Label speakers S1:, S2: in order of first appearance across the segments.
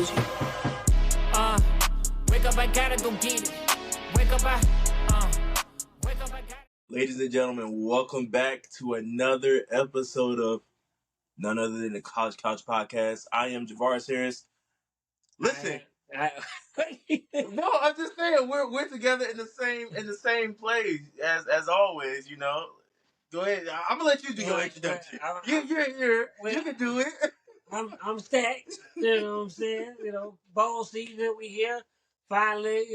S1: with you. Wake up, I gotta go get it. Wake up, wake up, I gotta.
S2: Ladies and gentlemen, welcome back to another episode of none other than the College Couch Podcast. I am Javaris Harris. Listen, no, I'm just saying we're together in the same place as always. You know, go ahead. I'm gonna let you do your introduction. You're here. You can do it.
S3: I'm Stackz. You know what I'm saying? You know, bowl season. We here finally.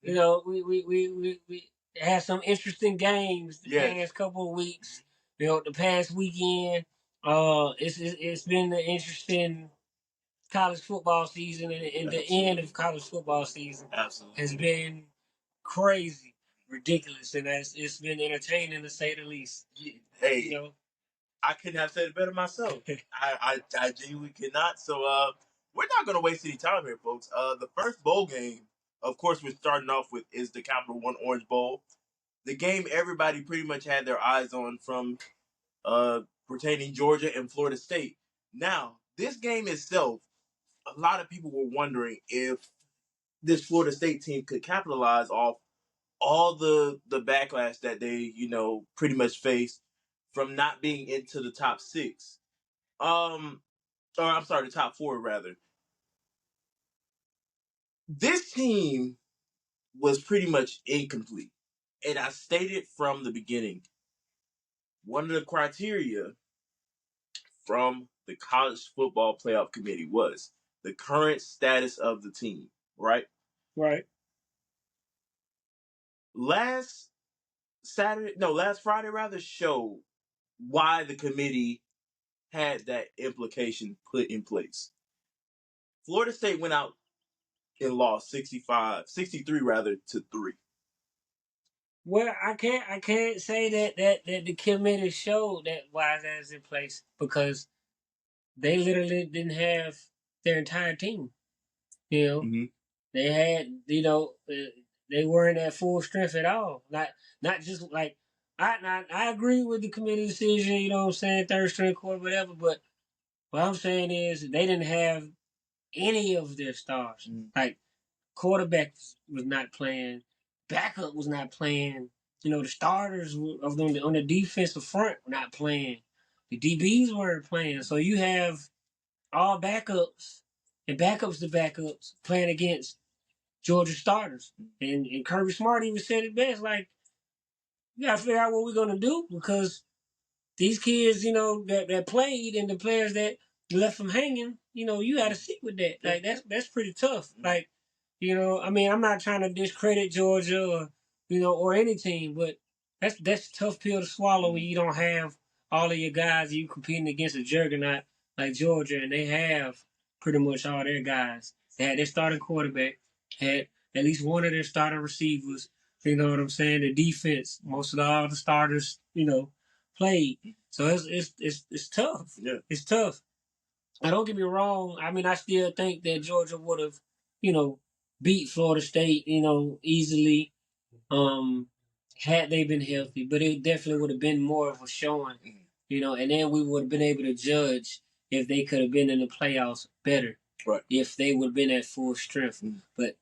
S3: We had some interesting games the past couple of weeks. You know, the past weekend. It's been an interesting college football season, and the end of college football season has been crazy, ridiculous, and it's been entertaining to say the least.
S2: Hey,
S3: you know.
S2: I couldn't have said it better myself. I genuinely cannot. So we're not going to waste any time here, folks. The first bowl game, of course, we're starting off with is the Capital One Orange Bowl. The game everybody pretty much had their eyes on from pertaining Georgia and Florida State. Now, this game itself, a lot of people were wondering if this Florida State team could capitalize off all the backlash that they, pretty much faced from not being into the top six. The top four rather. This team was pretty much incomplete. And I stated from the beginning, one of the criteria from the College Football Playoff Committee was the current status of the team, right?
S3: Right.
S2: Last Friday rather showed why the committee had that implication put in place. Florida State went out and lost 63 to 3.
S3: Well, I can't say that the committee showed that why that is in place because they literally didn't have their entire team. You know, they had they weren't at full strength at all. Not just like I agree with the committee decision. You know what I'm saying, third string quarter, whatever. But what I'm saying is they didn't have any of their stars. Like quarterback was not playing, backup was not playing. You know, the starters of them on the defensive front were not playing. The DBs weren't playing. So you have all backups and backups to backups playing against Georgia starters. And Kirby Smart even said it best, like, you got to figure out what we're going to do because these kids, that played and the players that left them hanging, you got to sit with that. Like, that's pretty tough. Like, I'm not trying to discredit Georgia or any team, but that's a tough pill to swallow when you don't have all of your guys you competing against a juggernaut like Georgia, and they have pretty much all their guys. They had their starting quarterback, had at least one of their starting receivers. You know what I'm saying? The defense, most of all the starters, played. So it's tough.
S2: Yeah.
S3: It's tough. Now, don't get me wrong. I mean, I still think that Georgia would have, beat Florida State, easily, had they been healthy. But it definitely would have been more of a showing, and then we would have been able to judge if they could have been in the playoffs better.
S2: Right.
S3: If they would have been at full strength. But,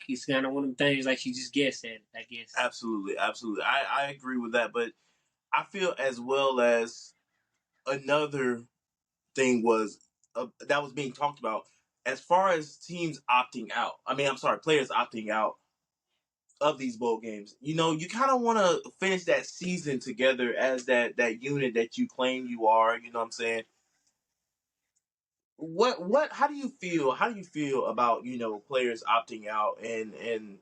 S3: it's kind of one of the things like you just guessed at, I guess.
S2: Absolutely. I agree with that. But I feel as well as another thing was that was being talked about as far as teams opting out. Players opting out of these bowl games. You kind of want to finish that season together as that unit that you claim you are. You know what I'm saying? How do you feel about players opting out and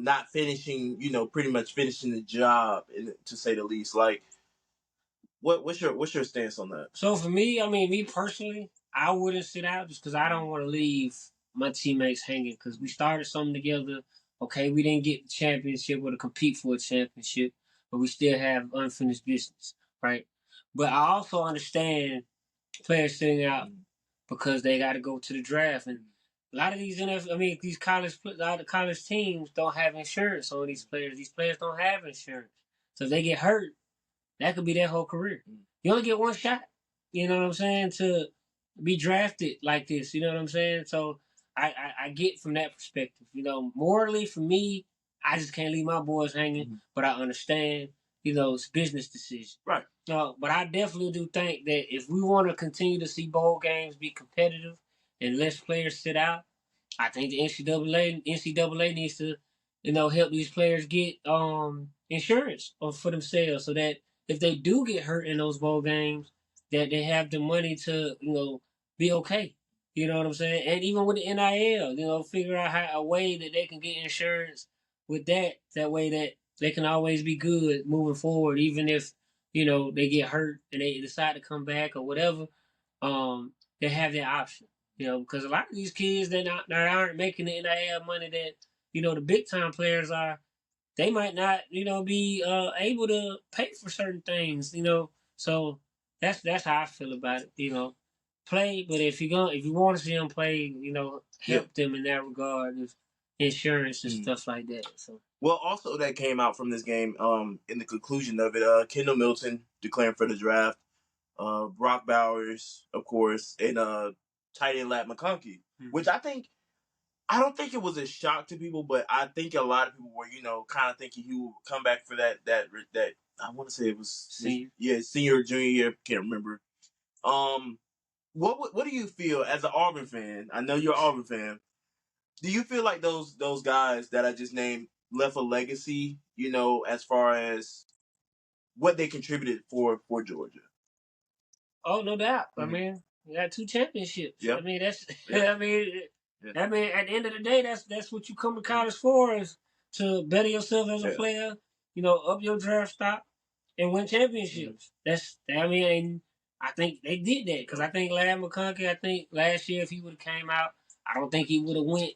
S2: not finishing pretty much finishing the job, to say the least? Like, what's your stance on that?
S3: So for me, me personally, I wouldn't sit out just because I don't want to leave my teammates hanging because we started something together. Okay, we didn't get the championship or to compete for a championship, but we still have unfinished business, right? But I also understand players sitting out because they got to go to the draft, and a lot of these college teams don't have insurance on these players. These players don't have insurance, so if they get hurt, that could be their whole career. You only get one shot. You know what I'm saying? To be drafted like this. You know what I'm saying? So I get from that perspective. Morally for me, I just can't leave my boys hanging. But I understand, it's a business decision.
S2: Right.
S3: No, but I definitely do think that if we want to continue to see bowl games be competitive and less players sit out, I think the NCAA needs to, help these players get insurance for themselves so that if they do get hurt in those bowl games, that they have the money to, be okay. You know what I'm saying? And even with the NIL, figure out a way that they can get insurance with that. That way that they can always be good moving forward, even if, they get hurt and they decide to come back or whatever. They have that option. Because a lot of these kids that aren't making the NIL money that, the big time players are, they might not, be able to pay for certain things, So that's how I feel about it, Play, but if you want to see them play, help them in that regard with insurance and stuff like that. So
S2: well, also that came out from this game, in the conclusion of it, Kendall Milton declaring for the draft, Brock Bowers, of course, and tight end Lat McConkey, which I don't think it was a shock to people, but I think a lot of people were, kind of thinking he would come back for that. I want to say it was senior or junior year, can't remember. What do you feel as an Auburn fan? I know you're an Auburn fan. Do you feel like those guys that I just named left a legacy? As far as what they contributed for Georgia.
S3: Oh, no doubt. I mean, we got 2 championships.
S2: Yep.
S3: I mean, that's. I mean, at the end of the day, that's what you come to college for, is to better yourself as a player. Up your draft stock and win championships. And I think they did that because I think Larry McConkey. I think last year if he would have came out, I don't think he would have went.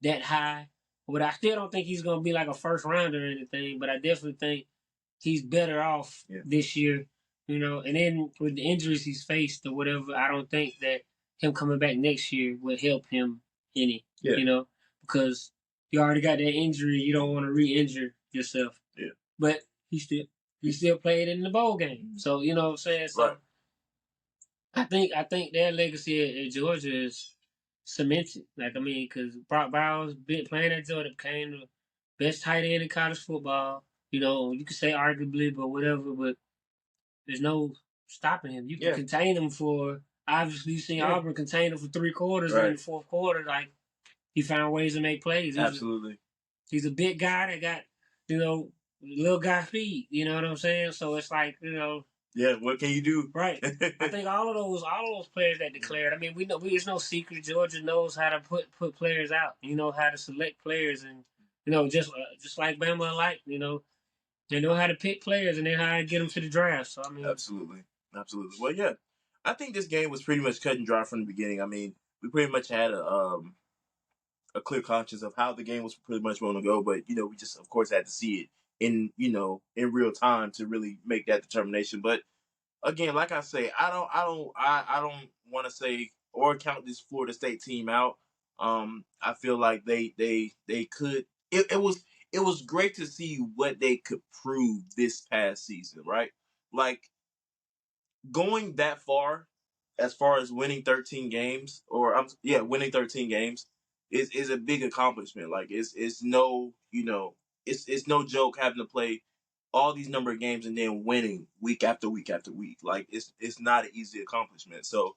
S3: That high. But I still don't think he's gonna be like a first rounder or anything. But I definitely think he's better off this year. And then with the injuries he's faced or whatever, I don't think that him coming back next year would help him any. Because you already got that injury, you don't want to re-injure yourself.
S2: Yeah.
S3: But he still played in the bowl game. So you know what I'm saying? So I think their legacy at Georgia is cemented. Because Brock Bowers been playing at Georgia, became the best tight end in college football. You could say arguably, but whatever, but there's no stopping him. You can contain him for, obviously, you've seen Auburn contain him for 3 quarters, and in the fourth quarter, like, he found ways to make plays.
S2: Absolutely.
S3: He's a big guy that got, little guy speed. You know what I'm saying? So it's like,
S2: Yeah, what can you do?
S3: Right. I think all of those players that declared. I mean, we know it's no secret. Georgia knows how to put players out. How to select players, and just like Bama, they know how to pick players and they know how to get them to the draft. So
S2: absolutely. Well, yeah, I think this game was pretty much cut and dry from the beginning. I mean, we pretty much had a clear conscience of how the game was pretty much going to go, but we just of course had to see it in real time to really make that determination. But again, like I say, I don't want to say or count this Florida State team out. I feel like they could. It was great to see what they could prove this past season, right? Like going that far as winning 13 games, winning 13 games is a big accomplishment. Like it's no it's no joke having to play all these number of games and then winning week after week after week. Like it's not an easy accomplishment. So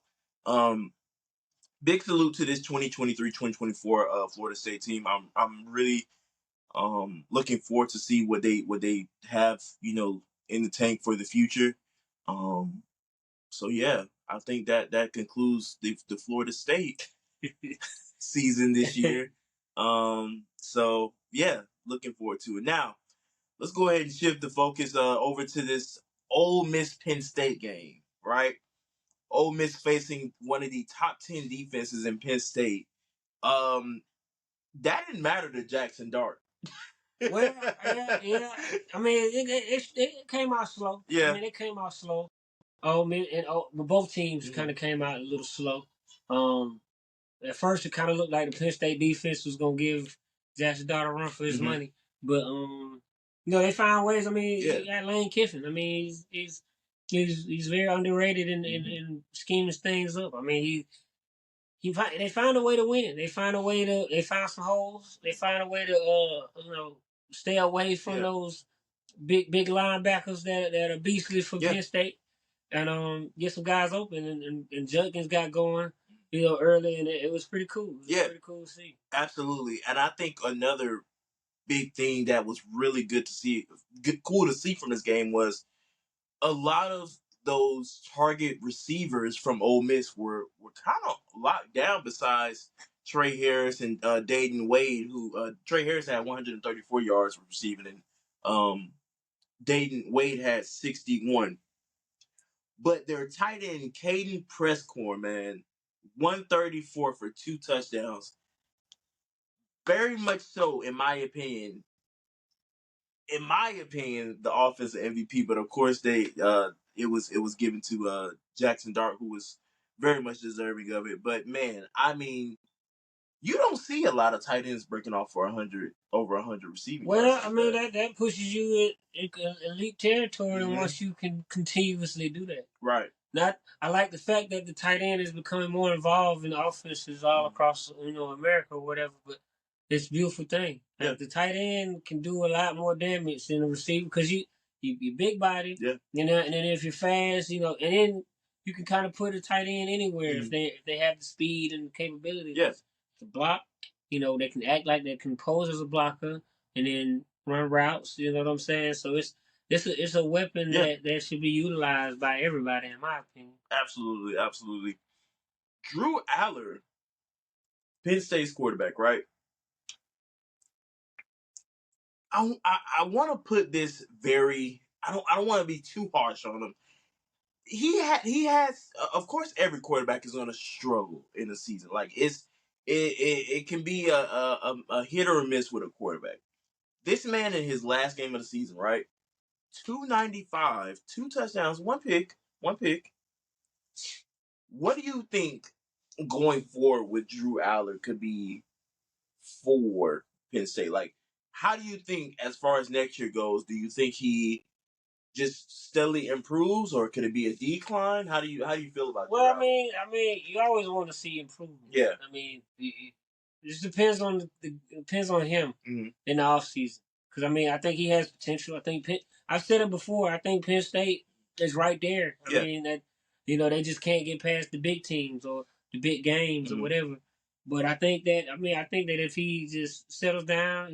S2: big salute to this 2023-2024 Florida State team. I'm really looking forward to see what they have in the tank for the future. So yeah, I think that concludes the Florida State season this year. So yeah, looking forward to it. Now, let's go ahead and shift the focus over to this Ole Miss Penn State game, right? Ole Miss facing one of the top 10 defenses in Penn State. That didn't matter to Jackson Dart.
S3: Well, yeah. I mean, it came out slow.
S2: Yeah.
S3: I mean, it came out slow. Both teams kind of came out a little slow. At first, it kind of looked like the Penn State defense was gonna give Jackson Dart a run for his money, but they found ways. I mean, you got Lane Kiffin. I mean, he's He's very underrated in scheming things up. I mean, they find a way to win. They find some holes. They find a way to stay away from those big linebackers that are beastly for Penn State, and get some guys open. And Judkins got going, early, and it was pretty cool. It was pretty cool to see.
S2: Absolutely. And I think another big thing that was really cool to see from this game was a lot of those target receivers from Ole Miss were kind of locked down. Besides Trey Harris and Dayton Wade, who Trey Harris had 134 yards receiving, and Dayton Wade had 61. But their tight end, Caden Prescorn, man, 134 for 2 touchdowns. Very much so, in my opinion, the offensive MVP. But of course, it was given to Jackson Dart, who was very much deserving of it. But man, I mean, you don't see a lot of tight ends breaking off for over 100 receiving yards.
S3: Well, I mean that pushes you in elite territory once you can continuously do that.
S2: Right.
S3: I like the fact that the tight end is becoming more involved in offenses all across America or whatever. But it's a beautiful thing. Like, the tight end can do a lot more damage than the receiver because you big body.
S2: Yeah.
S3: And then if you're fast, and then you can kind of put a tight end anywhere if they have the speed and capability.
S2: Yes.
S3: To block, they can act like they can pose as a blocker and then run routes. You know what I'm saying? So it's a weapon that should be utilized by everybody, in my opinion.
S2: Absolutely, absolutely. Drew Aller, Penn State's quarterback, right? I want to put this I don't want to be too harsh on him. He has of course every quarterback is going to struggle in a season. Like it can be a hit or a miss with a quarterback. This man in his last game of the season, right? 295, 2 touchdowns, 1 pick. What do you think going forward with Drew Aller could be for Penn State? Like, how do you think, as far as next year goes, do you think he just steadily improves, or could it be a decline? How do you feel about?
S3: Well, I mean, you always want to see improvement.
S2: Yeah.
S3: I mean, it just depends on him in the offseason. Because I think he has potential. I think I've said it before. I think Penn State is right there. I mean that they just can't get past the big teams or the big games or whatever. But I think that if he just settles down,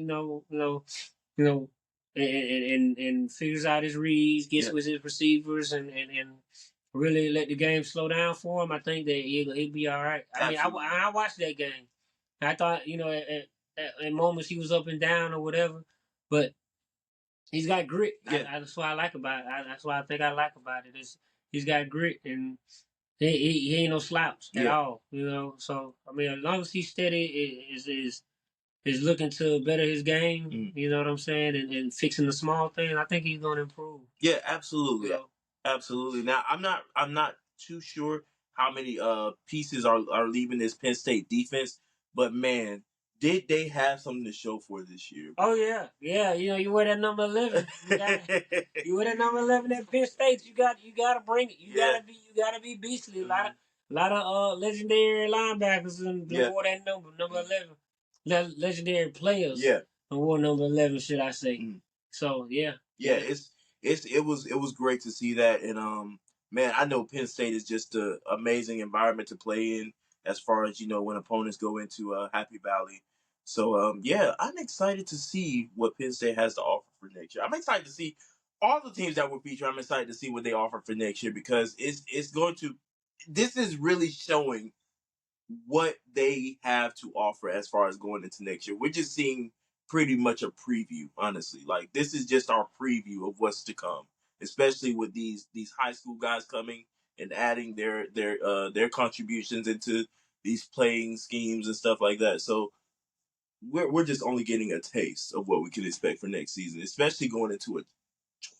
S3: and figures out his reads, gets with his receivers, and really let the game slow down for him, I think that he'll be all right. I mean, I watched that game. I thought, at moments he was up and down or whatever, but he's got grit. That's what I like about it. That's what I think I like about it. He's got grit, and he ain't no slouch at all. So I mean, as long as he's steady, is looking to better his game. You know what I'm saying, and fixing the small things. I think he's going to improve.
S2: Yeah, absolutely, absolutely. Now, I'm not too sure how many pieces are leaving this Penn State defense, but man, did they have something to show for this year?
S3: Oh yeah. You wear that number 11. You wear that number 11 at Penn State. You got to bring it. You gotta be beastly. A lot of legendary linebackers and wore that number 11. Legendary players. Wore number 11, should I say? So
S2: it was great to see that, and man, I know Penn State is just an amazing environment to play in, as far as when opponents go into Happy Valley. So I'm excited to see what Penn State has to offer for next year. I'm excited to see all the teams that were featured. I'm excited to see what they offer for next year, because this is really showing what they have to offer as far as going into next year. We're just seeing pretty much a preview, honestly. Like, this is just our preview of what's to come, especially with these high school guys coming and adding their contributions into these playing schemes and stuff like that. So we're just only getting a taste of what we can expect for next season, especially going into a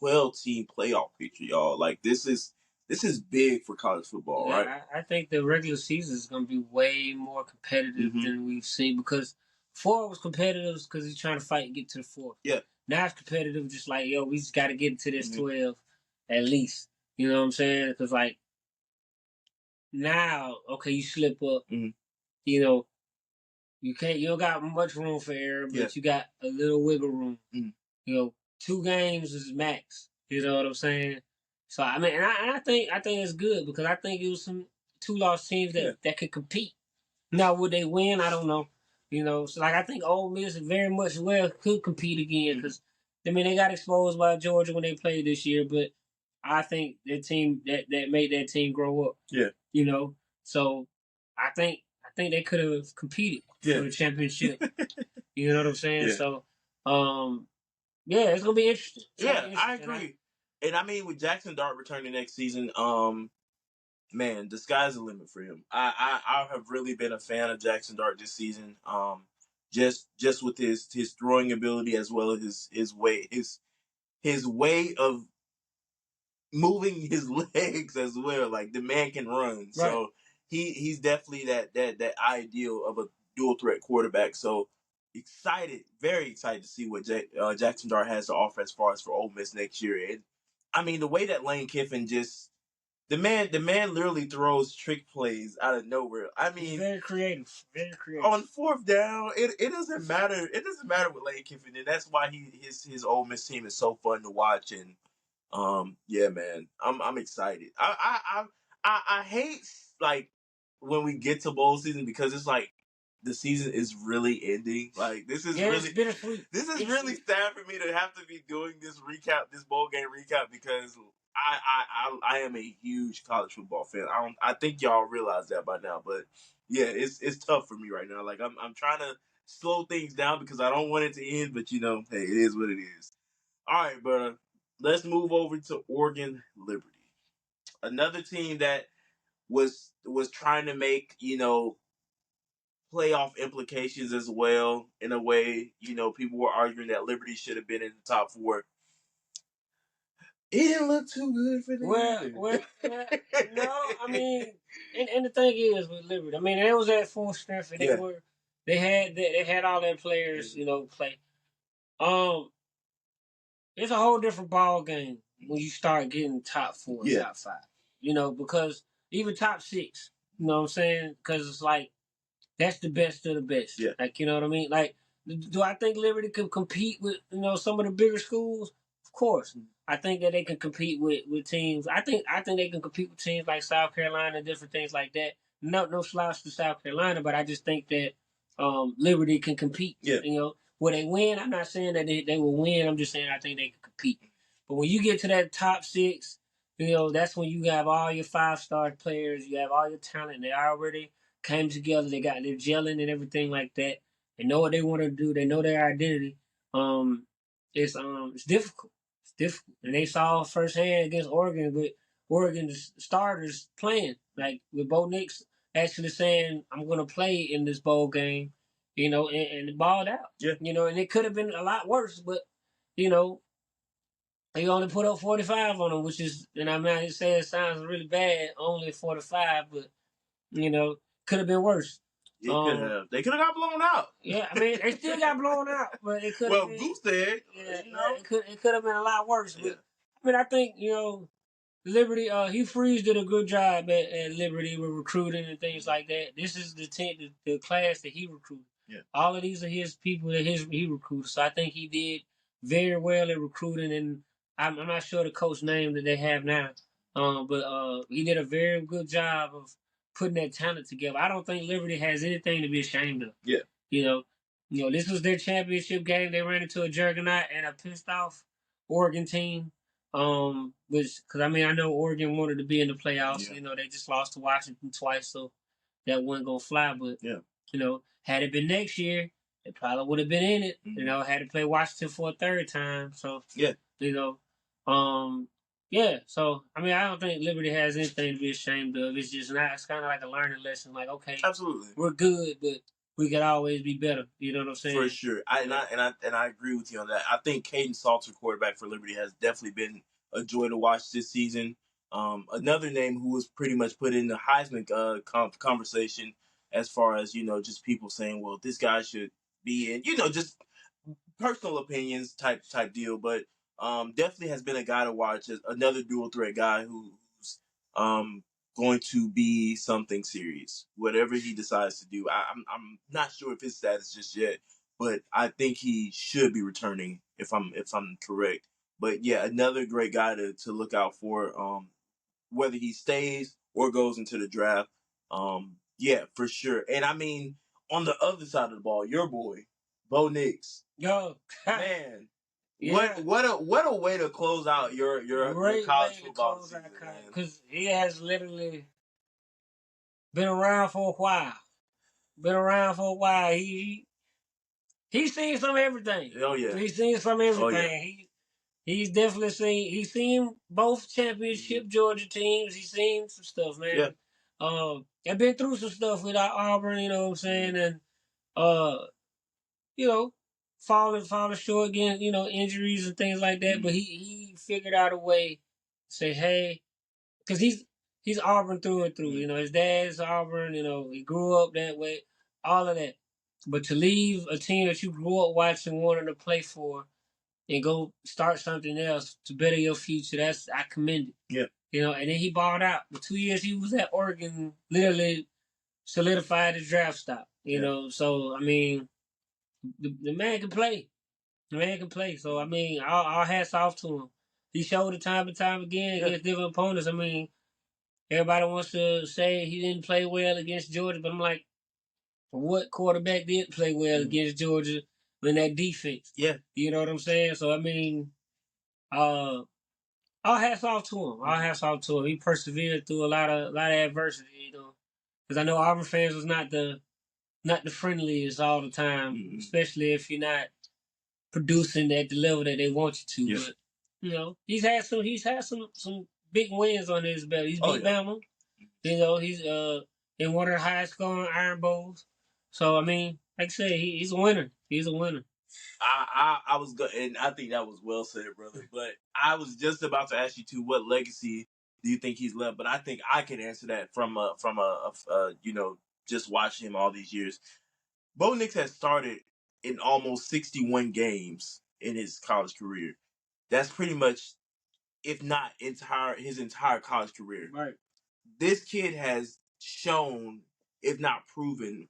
S2: 12-team playoff picture, y'all. Like, this is big for college football, right?
S3: I think the regular season is going to be way more competitive than we've seen, because before it was competitive because he's trying to fight and get to the 4th.
S2: Yeah.
S3: Now it's competitive, just like, we just got to get to this 12 at least. You know what I'm saying? Because like now, okay, you slip up.
S2: Mhm.
S3: You know, you don't got much room for error, but
S2: Yeah.
S3: you got a little wiggle room.
S2: Mhm.
S3: You know, 2 games is max. You know what I'm saying? So I mean, and I think it's good because I think it was some 2-loss teams that could compete. Now would they win? I don't know. You know, so like I think Ole Miss very much well could compete again because I mean they got exposed by Georgia when they played this year, but I think the team that made that team grow up.
S2: Yeah.
S3: You know, so I think they could have competed for the championship. You know what I'm saying?
S2: Yeah.
S3: So, yeah, it's gonna be interesting.
S2: I agree. And I mean, with Jackson Dart returning next season, man, the sky's the limit for him. I have really been a fan of Jackson Dart this season. Just with his throwing ability as well as his way of moving his legs as well. Like the man can run, right. So he's definitely that ideal of a dual threat quarterback. So excited, very excited to see what Jackson Dart has to offer as far as for Ole Miss next year. And I mean, the way that Lane Kiffin just the man literally throws trick plays out of nowhere. I mean,
S3: very creative, very creative.
S2: On 4th down, it doesn't matter. It doesn't matter with Lane Kiffin, and that's why his Ole Miss team is so fun to watch. And yeah, man, I'm excited. I hate like when we get to bowl season because it's like the season is really ending. Like this is really
S3: bittersweet.
S2: This is really sad for me to have to be doing this bowl game recap because I am a huge college football fan. I think y'all realize that by now, but yeah, it's tough for me right now. Like I'm trying to slow things down because I don't want it to end, but you know, hey, it is what it is. All right, but let's move over to Oregon Liberty, another team that was trying to make playoff implications as well. In a way, people were arguing that Liberty should have been in the top 4. It didn't look too good for them.
S3: Well, no, I mean, and the thing is with Liberty, I mean, they was at full strength, and they had all their players, play. It's a whole different ball game when you start getting top 4, top 5. Because even top 6, you know what I'm saying? Because it's like that's the best of the best.
S2: Yeah.
S3: Like, you know what I mean? Like, do I think Liberty can compete with some of the bigger schools? Of course. I think that they can compete with teams. I think they can compete with teams like South Carolina and different things like that. No slouch to South Carolina, but I just think that Liberty can compete.
S2: Yeah.
S3: Will they win? I'm not saying that they will win. I'm just saying I think they can compete. But when you get to that top 6, that's when you have all your 5-star players. You have all your talent. They already came together. They're gelling and everything like that. They know what they want to do. They know their identity. It's difficult. It's difficult, and they saw firsthand against Oregon with Oregon's starters playing, like with Bo Nix actually saying, "I'm going to play in this bowl game," and it balled out.
S2: Yeah.
S3: And it could have been a lot worse, but they only put up 45 on them, which is, and I mean, I say it sounds really bad, only 45, but could have been worse.
S2: It could have. They could have got blown out.
S3: Yeah, I mean, they still got blown out, but it could.
S2: Well, Goose said,
S3: it could have been a lot worse. But I mean, I think Liberty. He Freeze did a good job at Liberty with recruiting and things like that. This is the class that he recruited.
S2: Yeah.
S3: All of these are his people that he recruited. So I think he did very well at recruiting, and I'm not sure the coach name that they have now. But he did a very good job of putting that talent together. I don't think Liberty has anything to be ashamed of.
S2: Yeah.
S3: This was their championship game. They ran into a juggernaut and a pissed off Oregon team. Because I know Oregon wanted to be in the playoffs.
S2: Yeah.
S3: They just lost to Washington twice, so that wasn't gonna fly. But had it been next year, they probably would have been in it.
S2: Mm-hmm.
S3: Had to play Washington for a 3rd time. So
S2: yeah.
S3: So I don't think Liberty has anything to be ashamed of. It's just not. It's kind of like a learning lesson. Like, okay,
S2: absolutely,
S3: we're good, but we could always be better. You know what I'm saying?
S2: For sure. I agree with you on that. I think Caden Salter, quarterback for Liberty, has definitely been a joy to watch this season. Another name who was pretty much put in the Heisman conversation as far as just people saying, well, this guy should be in. Just personal opinions type deal, but. definitely has been a guy to watch. Another dual threat guy who's going to be something serious. Whatever he decides to do, I'm not sure of his status just yet, but I think he should be returning if I'm correct. But yeah, another great guy to look out for. Whether he stays or goes into the draft. Yeah, for sure. And I mean, on the other side of the ball, your boy, Bo Nix.
S3: Yo,
S2: Man,
S3: yeah.
S2: what a way to close out your
S3: Great
S2: college
S3: way to
S2: football
S3: close
S2: season,
S3: our
S2: man.
S3: because he has literally been around for a while. Been around for a while. He's seen some of everything.
S2: Oh yeah.
S3: He's seen some of everything.
S2: Oh, yeah.
S3: He's definitely he's seen both championship Georgia teams. He's seen some stuff, man.
S2: Yeah.
S3: I've been through some stuff with Auburn, you know what I'm saying, and you know, falling short again, you know, injuries and things like that. But he figured out a way to say, hey, because he's Auburn through and through. You know, his dad's Auburn. You know, he grew up that way. All of that. But to leave a team that you grew up watching, wanting to play for, and go start something else to better your future, I commend it.
S2: Yeah.
S3: You know, and then he balled out. The 2 years he was at Oregon literally solidified his draft stock. You know, so I mean, the man can play. The man can play. So I mean, all hats off to him. He showed it time and time again against different opponents. I mean, everybody wants to say he didn't play well against Georgia, but I'm like, what quarterback did play well against Georgia in that defense?
S2: Yeah.
S3: You know what I'm saying? So I mean, all hats off to him. All hats off to him. He persevered through a lot of adversity. You know, because I know Auburn fans was not the friendliest all the time, especially if you're not producing at the level that they want you to. But you know, he's had some big wins on his belt. He's beat Bama. You know, he's in one of the highest scoring Iron Bowls. So I mean, like I said, he's a winner. He's a winner.
S2: I was good, and I think that was well said, brother. But I was just about to ask you too, what legacy do you think he's left? But I think I can answer that from a you know, just watching him all these years. Bo Nix has started in almost 61 games in his college career. That's pretty much, if not his entire college career.
S3: Right.
S2: This kid has shown, if not proven,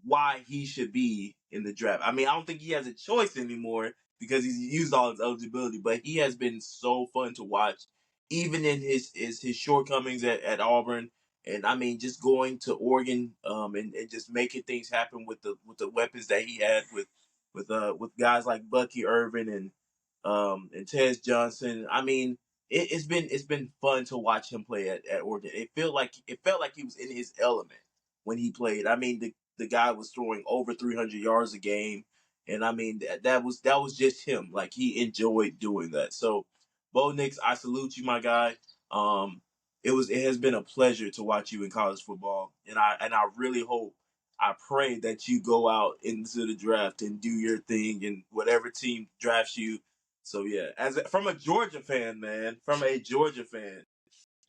S2: why he should be in the draft. I mean, I don't think he has a choice anymore because he's used all his eligibility, but he has been so fun to watch, even in his shortcomings at Auburn. And I mean, just going to Oregon, and just making things happen with the weapons that he had with guys like Bucky Irvin and Tez Johnson. I mean, it's been fun to watch him play at Oregon. It felt like he was in his element when he played. I mean, the guy was throwing over 300 yards a game, and I mean that was just him. Like, he enjoyed doing that. So, Bo Nix, I salute you, my guy. It has been a pleasure to watch you in college football, and I really hope, I pray that you go out into the draft and do your thing, and whatever team drafts you. So yeah, from a Georgia fan, man,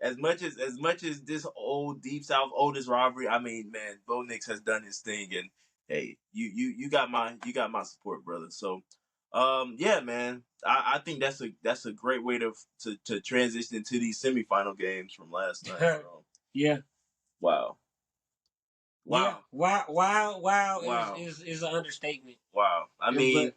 S2: as much as this old Deep South Otis rivalry, I mean, man, Bo Nix has done his thing, and hey, you got my support, brother. So, yeah, man, I think that's a great way to transition into these semifinal games from last night.
S3: Yeah.
S2: Wow.
S3: Yeah. Wow. Is an understatement.
S2: Wow. I mean.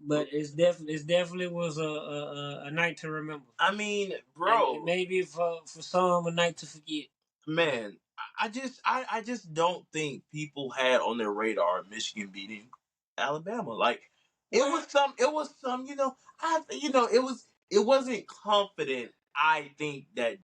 S3: But it's definitely was a night to remember.
S2: I mean, bro,
S3: and maybe for some a night to forget.
S2: Man, I just don't think people had on their radar Michigan beating Alabama. Like, it was some, it wasn't confident. I think that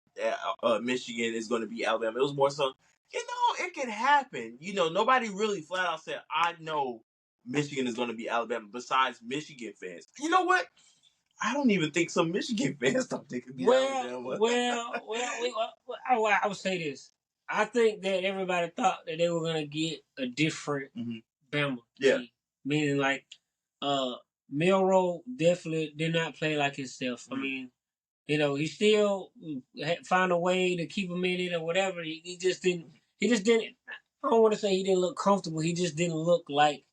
S2: Michigan is going to beat Alabama. It was more so, it can happen. Nobody really flat out said, I know Michigan is going to beat Alabama, besides Michigan fans. You know what? I don't even think some Michigan fans thought they could beat Alabama.
S3: I would say this. I think that everybody thought that they were going to get a different Bama team. Meaning, like, Milroe definitely did not play like himself. I mean, he still found a way to keep him in it or whatever. He just didn't. I don't want to say he didn't look comfortable. He just didn't look like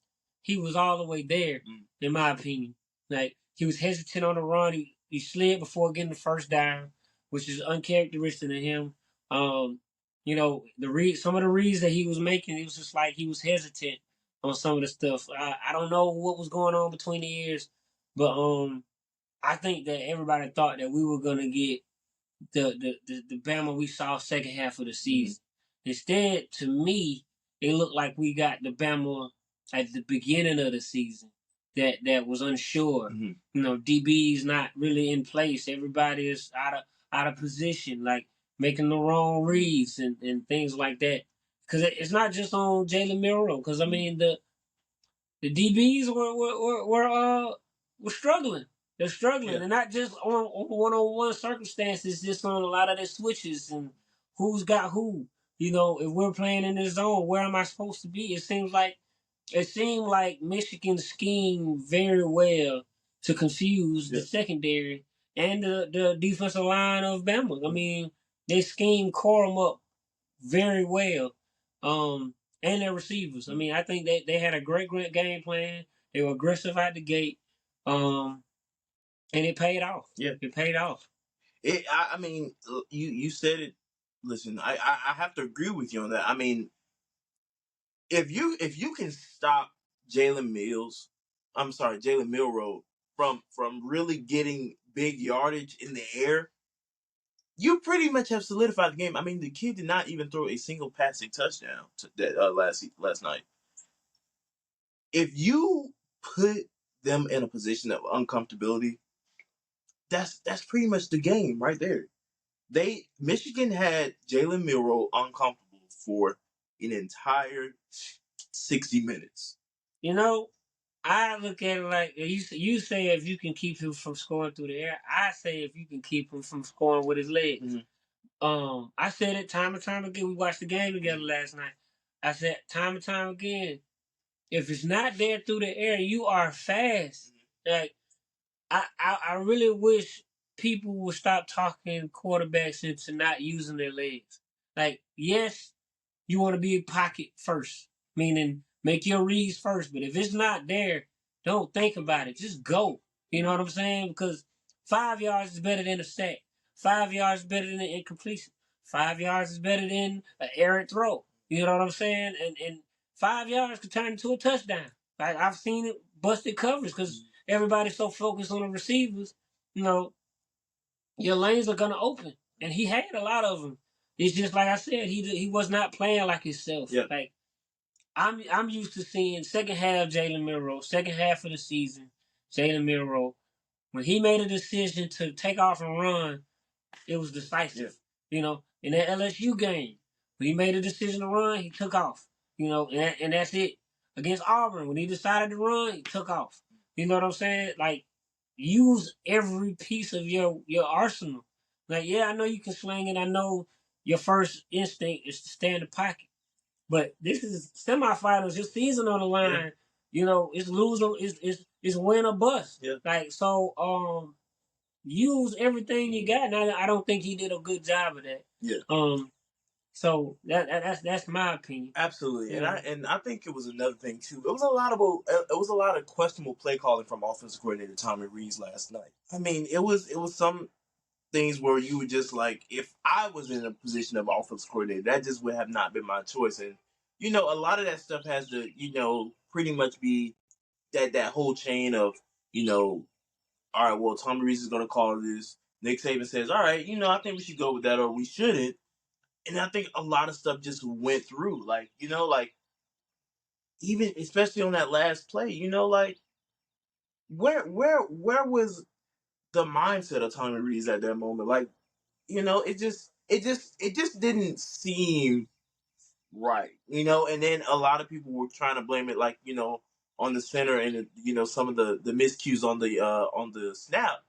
S3: he was all the way there, in my opinion. Like, He was hesitant on the run. He slid before getting the first down, which is uncharacteristic of him. You know, some of the reads that he was making, it was just like he was hesitant on some of the stuff. I don't know what was going on between the years, but I think that everybody thought that we were gonna get the Bama we saw second half of the season. Mm-hmm. Instead, to me, it looked like we got the Bama at the beginning of the season that was unsure. Mm-hmm. You know, DB's not really in place. Everybody is out of position, like making the wrong reads and things like that. Because it's not just on Jalen Milroe. Because I mean the DBs were struggling. They're struggling, and not just on one-on-one circumstances, just on a lot of their switches and who's got who. You know, if we're playing in this zone, where am I supposed to be? It seemed like Michigan schemed very well to confuse the secondary and the defensive line of Bama. I mean, they schemed Corum up very well. And their receivers. I mean, I think they had a great game plan. They were aggressive out the gate. And it paid off. Yeah. It paid off.
S2: I mean, you said it. Listen, I have to agree with you on that. I mean, if you can stop Jalen Milroe from really getting big yardage in the air, you pretty much have solidified the game. I mean, the kid did not even throw a single passing touchdown last night. If you put them in a position of uncomfortability, that's pretty much the game right there. Michigan had Jalen Milroe uncomfortable for an entire 60 minutes.
S3: You know, I look at it like you say if you can keep him from scoring through the air. I say if you can keep him from scoring with his legs. Mm-hmm. I said it time and time again. We watched the game together last night. I said time and time again, if it's not there through the air, you are fast. Mm-hmm. Like I really wish people would stop talking quarterbacks into not using their legs. Like, yes, you want to be a pocket first, meaning make your reads first. But if it's not there, don't think about it. Just go. You know what I'm saying? Because 5 yards is better than a sack. 5 yards is better than an incompletion. 5 yards is better than an errant throw. You know what I'm saying? And 5 yards could turn into a touchdown. Like, I've seen it busted coverage because everybody's so focused on the receivers. You know, your lanes are gonna open, and he had a lot of them. It's just like I said, he was not playing like himself. Yeah. Like I'm used to seeing second half Jalen Milroe, second half of the season, Jalen Milroe. When he made a decision to take off and run, it was decisive. Yeah. You know, in that LSU game, when he made a decision to run, he took off. You know, and that's it. Against Auburn, when he decided to run, he took off. You know what I'm saying? Like, use every piece of your arsenal. Like, yeah, I know you can sling it. I know your first instinct is to stay in the pocket. But this is semifinals, your season on the line. Yeah. You know, it's lose or it's win or bust. Yeah. Like, so use everything you got. Now I don't think he did a good job of that. Yeah. So that's my opinion.
S2: Absolutely, yeah. And I think it was another thing too. It was a lot of questionable play calling from offensive coordinator Tommy Rees last night. I mean, it was some things where you were just like, if I was in a position of offensive coordinator, that just would have not been my choice. And you know, a lot of that stuff has to, you know, pretty much be that whole chain of, you know, all right, well, Tommy Rees is going to call this. Nick Saban says, all right, you know, I think we should go with that, or we shouldn't. And I think a lot of stuff just went through. Like, you know, like, even, especially on that last play, you know, like, where was the mindset of Tommy Rees at that moment? Like, you know, it just didn't seem right, you know. And then a lot of people were trying to blame it, like, you know, on the center and, you know, some of the miscues on the snap.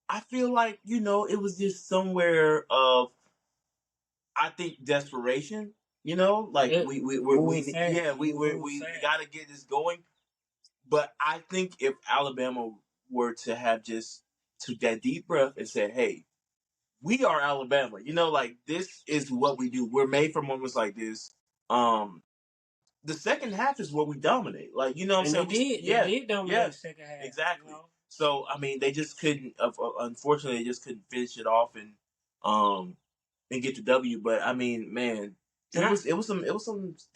S2: I feel like, you know, it was just somewhere of, I think, desperation. You know, like we got to get this going. But I think if Alabama were to have just took that deep breath and said, "Hey, we are Alabama," you know, like, this is what we do. We're made for moments like this. The second half is where we dominate. Like, you know what I'm saying?
S3: They did dominate the second half.
S2: Exactly.
S3: You know?
S2: So I mean, they just couldn't. Unfortunately, they just couldn't finish it off and get the W. But I mean, man, it was some.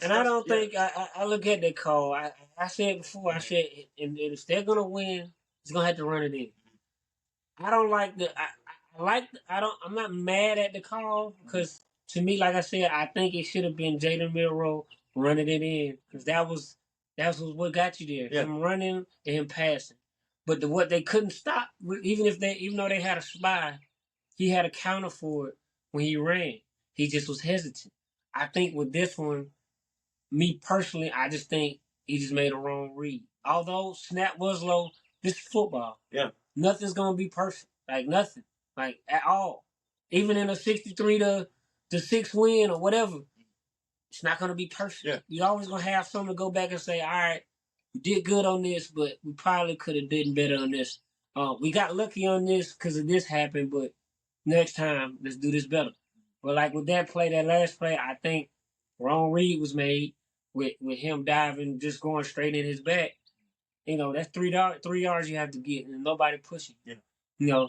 S3: And I don't think I look at that call. I said before. I said, and if they're gonna win, it's gonna have to run it in. I don't like the. I like. I don't. I'm not mad at the call because to me, like I said, I think it should have been Jalen Milroe running it in because that was what got you there.
S2: Yeah.
S3: Him running and him passing. But what they couldn't stop, even though they had a spy, he had a counter for it when he ran. He just was hesitant. I think with this one, me personally, I just think he just made a wrong read. Although snap was low, this is football.
S2: Yeah.
S3: Nothing's gonna be perfect. Like nothing. Like at all. Even in a 63 to 6 win or whatever, it's not gonna be perfect.
S2: Yeah.
S3: You're always gonna have something to go back and say, all right, we did good on this, but we probably could have done better on this. We got lucky on this because of this happened, but next time let's do this better. But like with that last play, I think wrong read was made with him diving, just going straight in his back. You know, that's 3 yards you have to get, and nobody pushing.
S2: Yeah.
S3: You know,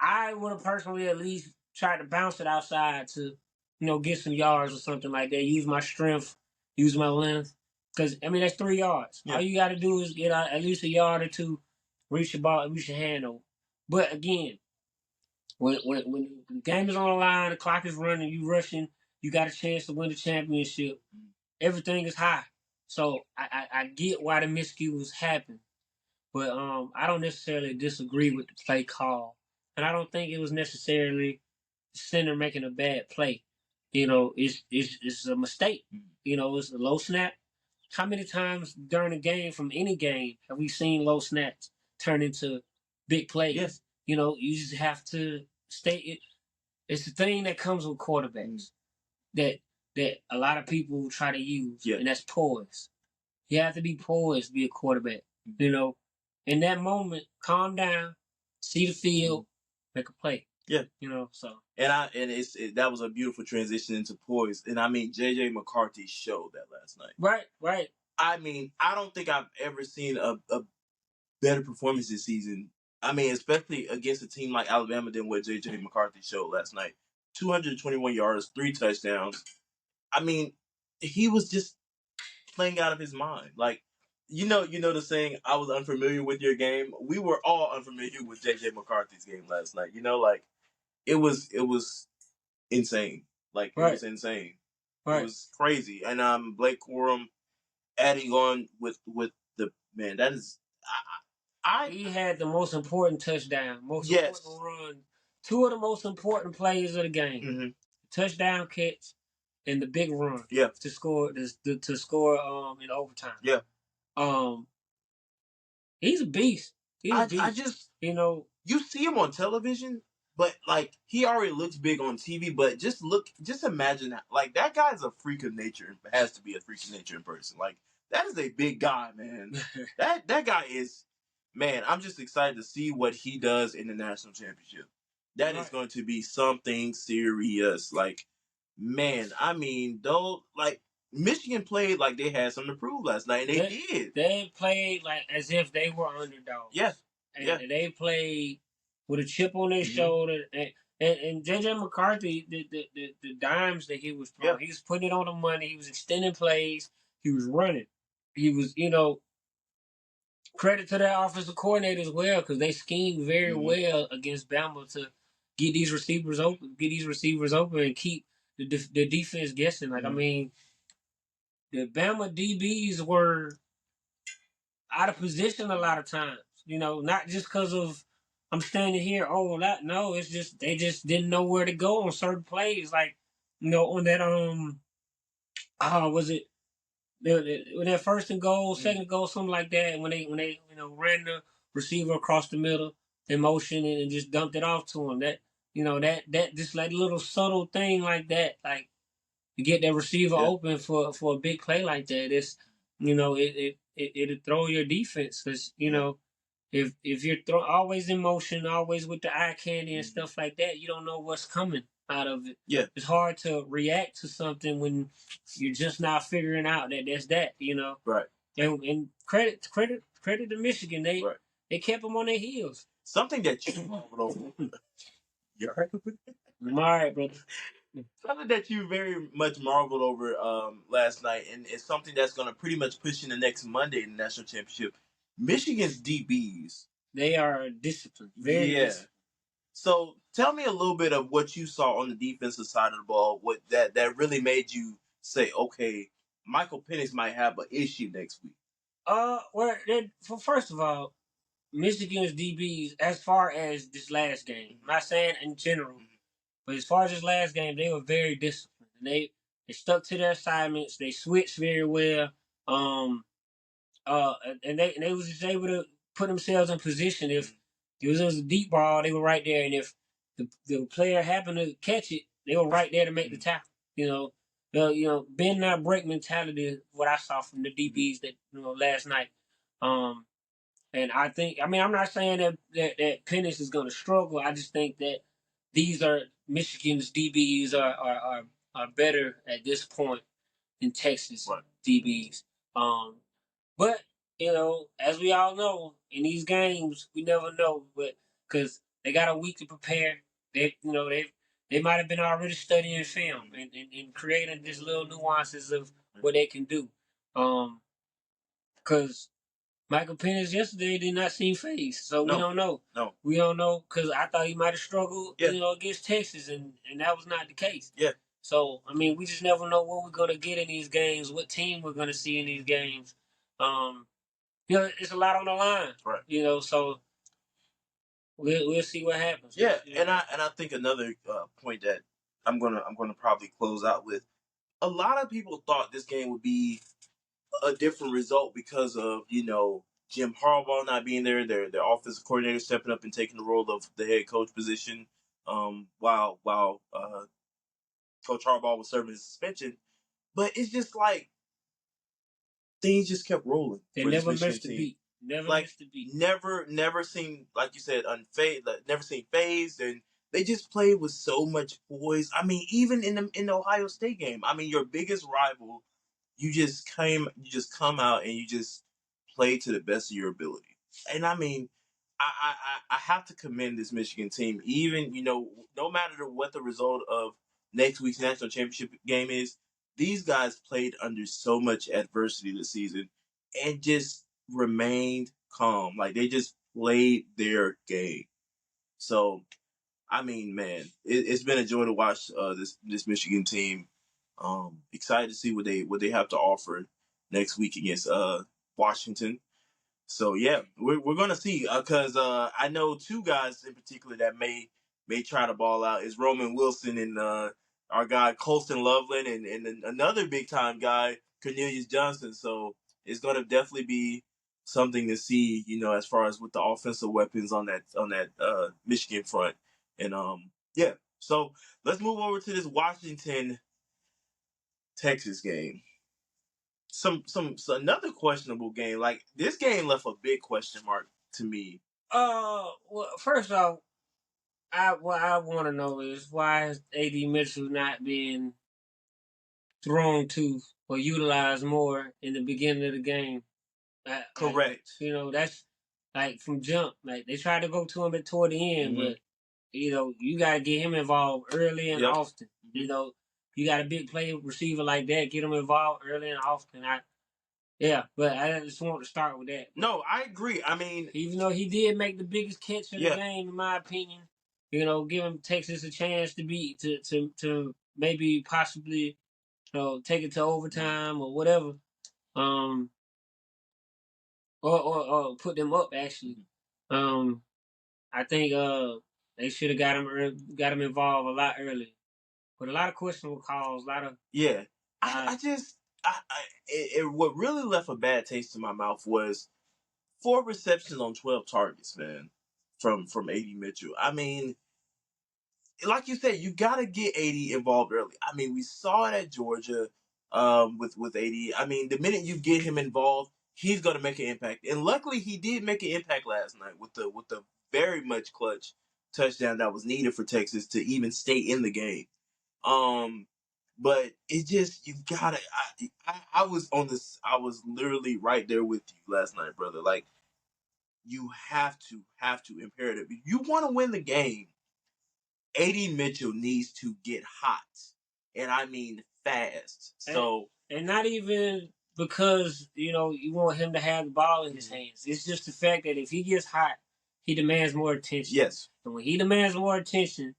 S3: I would have personally at least tried to bounce it outside to, get some yards or something like that. Use my strength, use my length. Because, I mean, that's 3 yards.
S2: Yeah.
S3: All you got to do is get out at least a yard or two, reach your ball, reach your hand over. But again, when the game is on the line, the clock is running, you rushing, you got a chance to win the championship. Everything is high. So I get why the miscues happen. But I don't necessarily disagree with the play call. And I don't think it was necessarily the center making a bad play. It's a mistake. It's a low snap. How many times during a game from any game have we seen low snaps turn into big plays?
S2: Yes.
S3: You just have to stay it. It's the thing that comes with quarterbacks that a lot of people try to use, and that's poise. You have to be poised to be a quarterback. In that moment, calm down, see the field, make a play.
S2: Yeah.
S3: So.
S2: And that was a beautiful transition into poise. And I mean, J.J. McCarthy showed that last night.
S3: Right.
S2: I mean, I don't think I've ever seen a better performance this season. I mean, especially against a team like Alabama than what J.J. McCarthy showed last night. 221 yards, 3 touchdowns. I mean, he was just playing out of his mind. Like, you know the saying, I was unfamiliar with your game. We were all unfamiliar with J.J. McCarthy's game last night. It was insane. Like, it was insane. Right. It was crazy. And Blake Corum adding on with the man, that is
S3: he had the most important touchdown, important run, 2 of the most important plays of the game.
S2: Mm-hmm.
S3: Touchdown catch and the big run.
S2: Yeah.
S3: To score in overtime.
S2: Yeah.
S3: He's a beast.
S2: I just you see him on television, but like he already looks big on TV, but just imagine that. Like that guy's a freak of nature. Has to be a freak of nature in person. Like that is a big guy, man. that guy is, man, I'm just excited to see what he does in the national championship. That is going to be something serious. Like, man, I mean, though, like, Michigan played like they had something to prove last night, and they did.
S3: They played like as if they were underdogs.
S2: Yes.
S3: And they played with a chip on their shoulder. And J.J. McCarthy, the dimes that he was throwing, he was putting it on the money. He was extending plays. He was running. He was, credit to that offensive coordinator as well because they schemed very well against Bama to get these receivers open, and keep the defense guessing. Like, I mean, the Bama DBs were out of position a lot of times. Not just because of I'm standing here. Oh, no, it's just they just didn't know where to go on certain plays. Like, on that was it? With that first and goal, second goal, something like that. When they ran the receiver across the middle in motion and just dumped it off to him. That just like little subtle thing like that, like to get that receiver open for a big play like that. It's it'll throw your defense because if you're always in motion, always with the eye candy and stuff like that, you don't know what's coming out of it.
S2: Yeah.
S3: It's hard to react to something when you're just not figuring out that that's that,
S2: Right.
S3: And credit to Michigan. They They kept them on their heels.
S2: Something that you marveled over. You all right?
S3: I'm all right, brother.
S2: Something that you very much marveled over last night, and it's something that's going to pretty much push in the next Monday in the national championship. Michigan's DBs.
S3: They are disciplined. Very disciplined.
S2: So tell me a little bit of what you saw on the defensive side of the ball. What that really made you say, okay, Michael Penix might have an issue next week.
S3: Well, first of all, Michigan's DBs, as far as this last game, I'm not saying in general, but as far as this last game, they were very disciplined. And they stuck to their assignments. They switched very well. And they was just able to put themselves in position. If it was a deep ball, they were right there. And if the player happened to catch it, they were right there to make the tackle. Bend not break mentality is what I saw from the DBs that last night. And I'm not saying that Penix is going to struggle. I just think that these are Michigan's DBs are better at this point than Texas DBs. But as we all know, in these games, we never know, but because they got a week to prepare, they might have been already studying film and creating just little nuances of what they can do. Because Michael Penix yesterday did not seem phased, so we don't know.
S2: No,
S3: we don't know because I thought he might have struggled, against Texas, and that was not the case.
S2: Yeah.
S3: So we just never know what we're gonna get in these games, what team we're gonna see in these games. It's a lot on the line,
S2: right?
S3: So we'll see what happens.
S2: Yeah, and I think another point that I'm gonna probably close out with. A lot of people thought this game would be a different result because of Jim Harbaugh not being there, their offensive coordinator stepping up and taking the role of the head coach position, while Coach Harbaugh was serving his suspension. But it's just like things just kept rolling.
S3: They never missed a beat. Missed a beat.
S2: Never seemed, like you said, unfazed. Never seemed phased, and they just played with so much poise. I mean, even in the Ohio State game, I mean, your biggest rival, you just come out and you just play to the best of your ability. And I mean, I have to commend this Michigan team. Even no matter what the result of next week's national championship game is, these guys played under so much adversity this season and just remained calm. Like they just played their game. So, I mean, man, it's been a joy to watch this Michigan team. Excited to see what they have to offer next week against Washington. So yeah, we're gonna see because I know two guys in particular that may try to ball out is Roman Wilson and our guy Colston Loveland and another big time guy Cornelius Johnson. So it's gonna definitely be something to see, as far as with the offensive weapons on that Michigan front. And yeah, so let's move over to this Washington Texas game. Some another questionable game. Like this game left a big question mark to me.
S3: Well, first off, what I want to know is why is A.D. Mitchell not being thrown to or utilized more in the beginning of the game?
S2: Correct.
S3: That's like from jump. Like they tried to go to him toward the end, but you got to get him involved early and often.
S2: Mm-hmm.
S3: You got a big play receiver like that, get him involved early and often. But I just want to start with that.
S2: No, I agree. I mean,
S3: even though he did make the biggest catch of the game, in my opinion, giving Texas a chance to maybe possibly, take it to overtime or whatever, or put them up actually. I think they should have got him involved a lot earlier. But a lot of questionable calls, a lot of
S2: what really left a bad taste in my mouth was 4 receptions on 12 targets, man, from A.D. Mitchell. I mean, like you said, you got to get A.D. involved early. I mean, we saw it at Georgia with A.D. I mean, the minute you get him involved, he's going to make an impact. And luckily, he did make an impact last night with the very much clutch touchdown that was needed for Texas to even stay in the game. But it just, you gotta, I was literally right there with you last night, brother. Like, you have to imperative. If you want to win the game, AD Mitchell needs to get hot, and I mean fast. So
S3: and not even because you want him to have the ball in his hands. It's just the fact that if he gets hot, he demands more attention.
S2: Yes,
S3: and when he demands more attention,